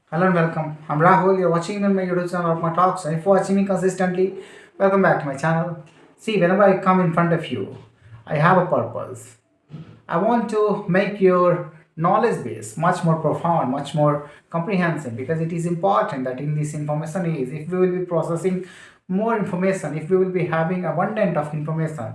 Hello and welcome. I'm Rahul. You're watching me on my YouTube channel of my talks. And if you're watching me consistently, welcome back to my channel. See, whenever I come in front of you, I have a purpose. I want to make your knowledge base much more profound, much more comprehensive because it is important that in this information age, if we will be processing more information, if we will be having abundant of information,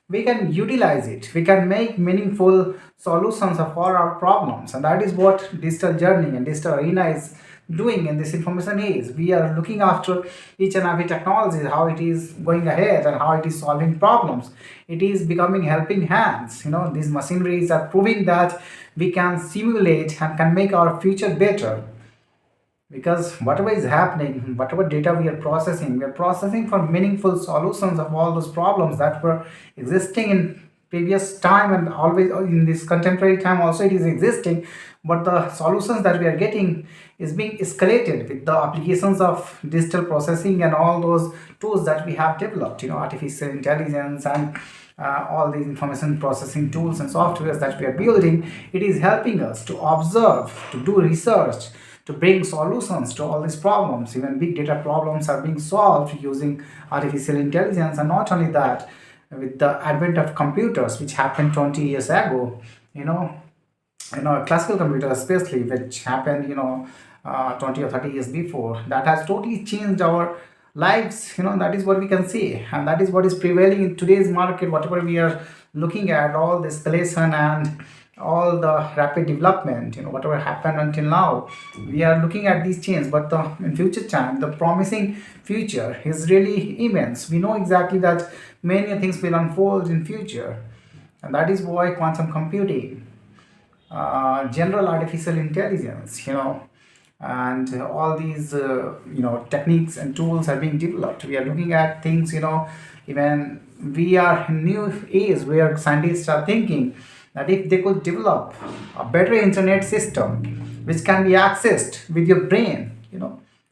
we can utilize it. We can make meaningful solutions of all our problems, and that is what digital journey and digital arena is doing in this information age. We are looking after each and every technology, how it is going ahead and how it is solving problems. It is becoming helping hands. These machineries are proving that we can simulate and can make our future better, because whatever is happening, whatever data we are processing for meaningful solutions of all those problems that were existing in previous time, and always in this contemporary time also it is existing. But the solutions that we are getting is being escalated with the applications of digital processing and all those tools that we have developed, artificial intelligence and all these information processing tools and softwares that we are building. It is helping us to observe, to do research, to bring solutions to all these problems. Even big data problems are being solved using artificial intelligence. And not only that, with the advent of computers, which happened 20 years ago, you know, classical computers especially, which happened, 20 or 30 years before, that has totally changed our lives. That is what we can see, and that is what is prevailing in today's market. Whatever we are looking at, all the escalation and all the rapid development, whatever happened until now, we are looking at these changes. But in future time, the promising future is really immense. We know exactly that many things will unfold in future, and that is why quantum computing, general artificial intelligence, and all these techniques and tools are being developed. We are looking at things, even we are in new age where scientists are thinking that if they could develop a better internet system which can be accessed with your brain,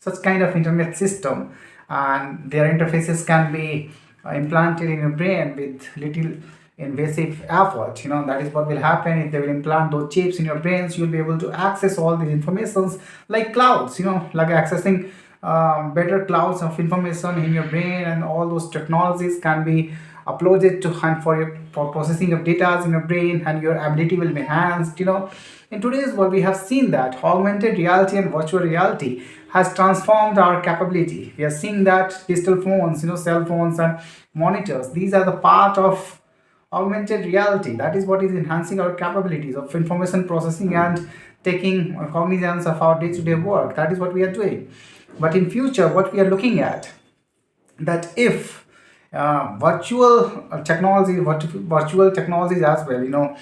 such kind of internet system, and their interfaces can be implanted in your brain with little invasive effort. That is what will happen if they will implant those chips in your brains. You'll be able to access all these informations like clouds, like accessing better clouds of information in your brain, and all those technologies can be uploaded to and for processing of data in your brain, and your ability will be enhanced. In today's world, we have seen that augmented reality and virtual reality has transformed our capability. We are seeing that digital phones, cell phones and monitors, these are the part of augmented reality. That is what is enhancing our capabilities of information processing and taking cognizance of our day-to-day work. That is what we are doing. But in future, what we are looking at, that if virtual technologies as well,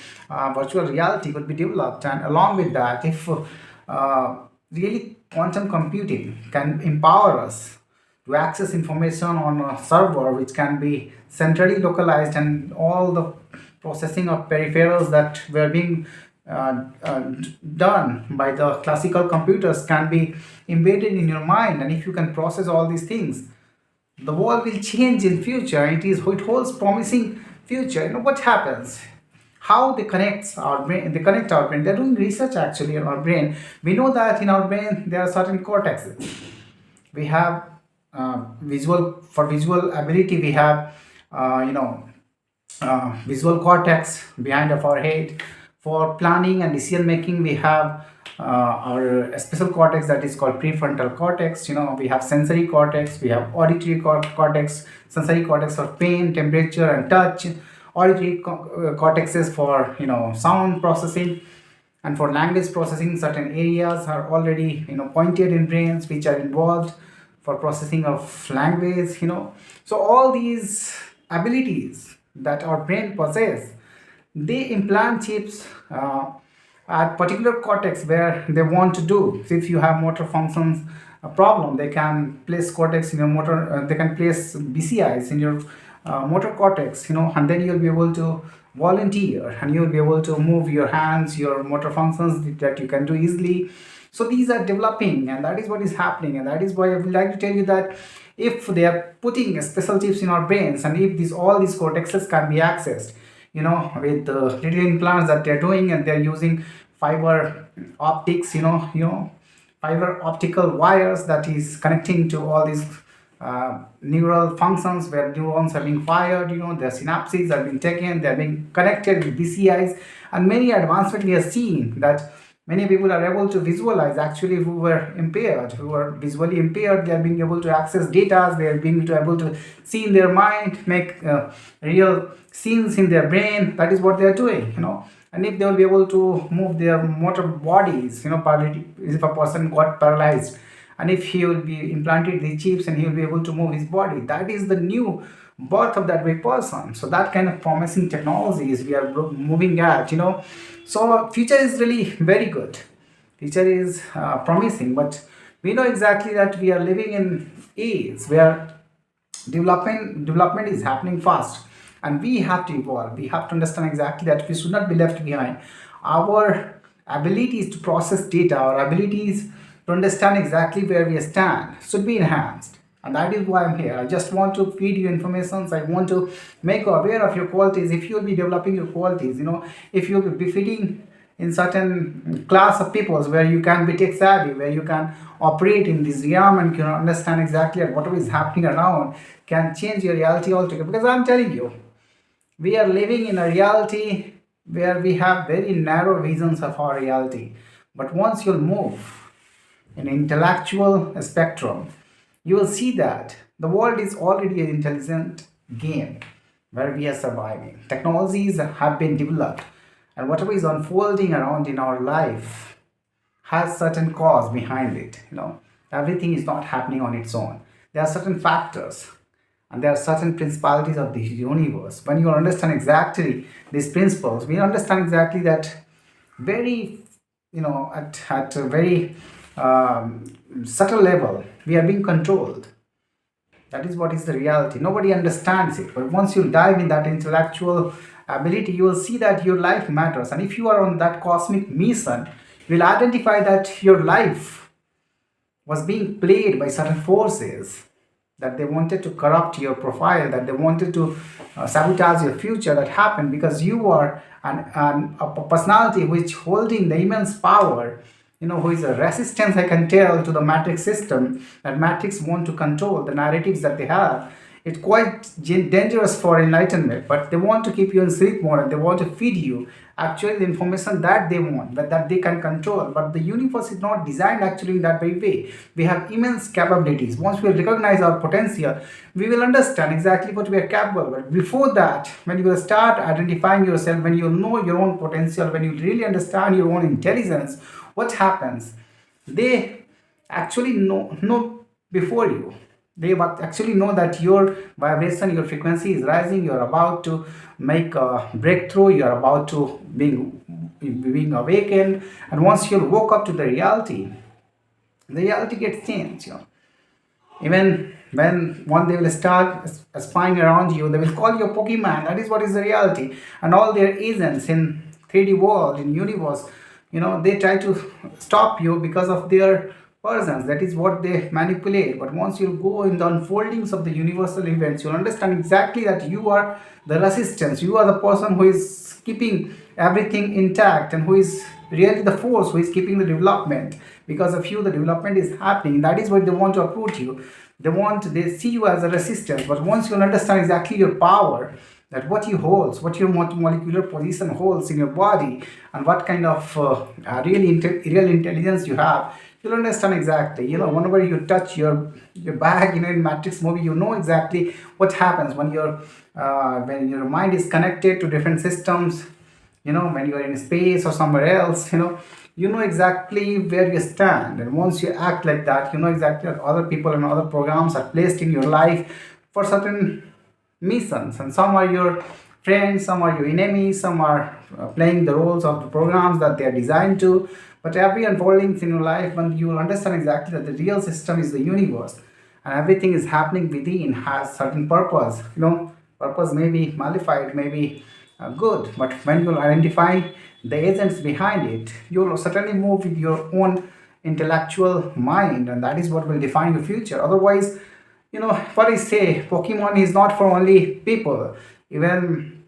virtual reality could be developed, and along with that, if really quantum computing can empower us to access information on a server which can be centrally localized, and all the processing of peripherals that were being done by the classical computers can be embedded in your mind. And if you can process all these things, the world will change in future. It holds promising future. What happens, how they connect our brain. They're doing research actually on our brain. We know that in our brain there are certain cortexes. We have visual ability. We have visual cortex behind of our head. For planning and decision making, we have our special cortex that is called prefrontal cortex. We have sensory cortex, we have auditory cortex, sensory cortex for pain, temperature and touch, auditory cortexes for sound processing, and for language processing. Certain areas are already pointed in brains which are involved for processing of language. So all these abilities that our brain possess, they implant chips at particular cortex where they want to do. So if you have motor functions a problem, they can place cortex in your motor, they can place BCIs in your motor cortex, and then you'll be able to volunteer, and you'll be able to move your hands, your motor functions that you can do easily. So these are developing, and that is what is happening. And that is why I would like to tell you that if they are putting special chips in our brains, and if all these cortexes can be accessed, with the little implants that they're doing, and they're using fiber optics, fiber optical wires that is connecting to all these neural functions where neurons are being fired, their synapses are being taken, they are being connected with BCIs, and many advancements we are seeing that many people are able to visualize actually who were impaired, who were visually impaired, they are being able to access data, they are being able to see in their mind, make real scenes in their brain. That is what they are doing. And if they will be able to move their motor bodies, if a person got paralyzed, and if he will be implanted the chips and he will be able to move his body, that is the new birth of that very person. So that kind of promising technologies we are moving at. So future is really very good, future is promising, but we know exactly that we are living in age where development is happening fast, and we have to evolve. We have to understand exactly that we should not be left behind. Our abilities to process data, our abilities to understand exactly where we stand should be enhanced, and that is why I'm here. I just want to feed you information. I want to make you aware of your qualities. If you'll be developing your qualities, if you'll be befitting in certain class of peoples where you can be tech savvy, where you can operate in this realm and can understand exactly whatever is happening around, can change your reality altogether. Because I'm telling you, we are living in a reality where we have very narrow visions of our reality. But once you'll move in intellectual spectrum, you will see that the world is already an intelligent game where we are surviving. Technologies have been developed, and whatever is unfolding around in our life has certain cause behind it. Everything is not happening on its own. There are certain factors and there are certain principalities of the universe. When you understand exactly these principles, we understand exactly that very, at a very subtle level, we are being controlled. That is what is the reality. Nobody understands it. But once you dive in that intellectual ability, you will see that your life matters. And if you are on that cosmic mission, you will identify that your life was being played by certain forces, that they wanted to corrupt your profile, that they wanted to sabotage your future. That happened because you are a personality which holding the immense power, who is a resistance, I can tell, to the matrix system. That matrix want to control the narratives that they have. It's quite dangerous for enlightenment, but they want to keep you in sleep mode and they want to feed you actually the information that they want, that they can control. But the universe is not designed actually in that very way. We have immense capabilities. Once we recognize our potential, we will understand exactly what we are capable of. But before that, when you will start identifying yourself, when you know your own potential, when you really understand your own intelligence, what happens? They actually know before you. They actually know that your vibration, your frequency is rising. You're about to make a breakthrough. You're about to being awakened. And once you woke up to the reality gets changed. Even when one they will start spying around you, they will call you a Pokemon. That is what is the reality. And all their agents in 3D world, in universe, they try to stop you because of their persons. That is what they manipulate. But once you go in the unfoldings of the universal events, you'll understand exactly that you are the resistance. You are the person who is keeping everything intact and who is really the force who is keeping the development. Because of you, the development is happening. That is what they want to uproot you. They see you as a resistance. But once you'll understand exactly your power, that what you holds, what your molecular position holds in your body, and what kind of real intelligence you have, you'll understand exactly. Whenever you touch your bag, in Matrix movie, you know exactly what happens when your mind is connected to different systems. When you are in space or somewhere else, you know exactly where you stand. And once you act like that, you know exactly that other people and other programs are placed in your life for certain missions, and some are your friends, some are your enemies, some are playing the roles of the programs that they are designed to. But every unfolding in your life, when you will understand exactly that the real system is the universe and everything is happening within has certain purpose. Purpose may be modified, may be good, but when you will identify the agents behind it, you will certainly move with your own intellectual mind, and that is what will define your future. Otherwise, what I say, Pokemon is not for only people. Even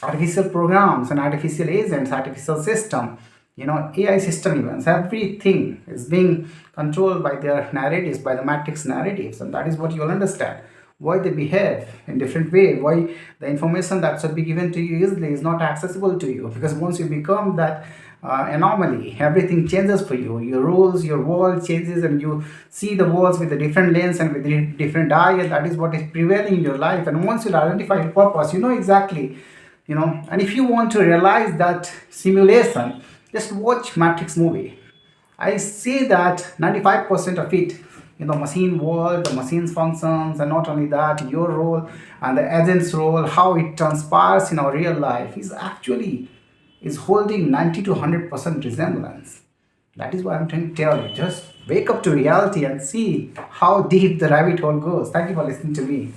artificial programs and artificial agents, artificial system, AI system events, everything is being controlled by their narratives, by the matrix narratives, and that is what you'll understand why they behave in different way, why the information that should be given to you easily is not accessible to you, because once you become that anomaly, everything changes for you. Your rules, your world changes, and you see the worlds with a different lens and with a different eye, and that is what is prevailing in your life. And once you identify your purpose, you know exactly, and if you want to realize that simulation, just watch Matrix movie. I see that 95% of it in the machine world, the machine's functions, and not only that, your role and the agent's role, how it transpires in our real life is holding 90 to 100% resemblance. That is why I'm trying to tell you. Just wake up to reality and see how deep the rabbit hole goes. Thank you for listening to me.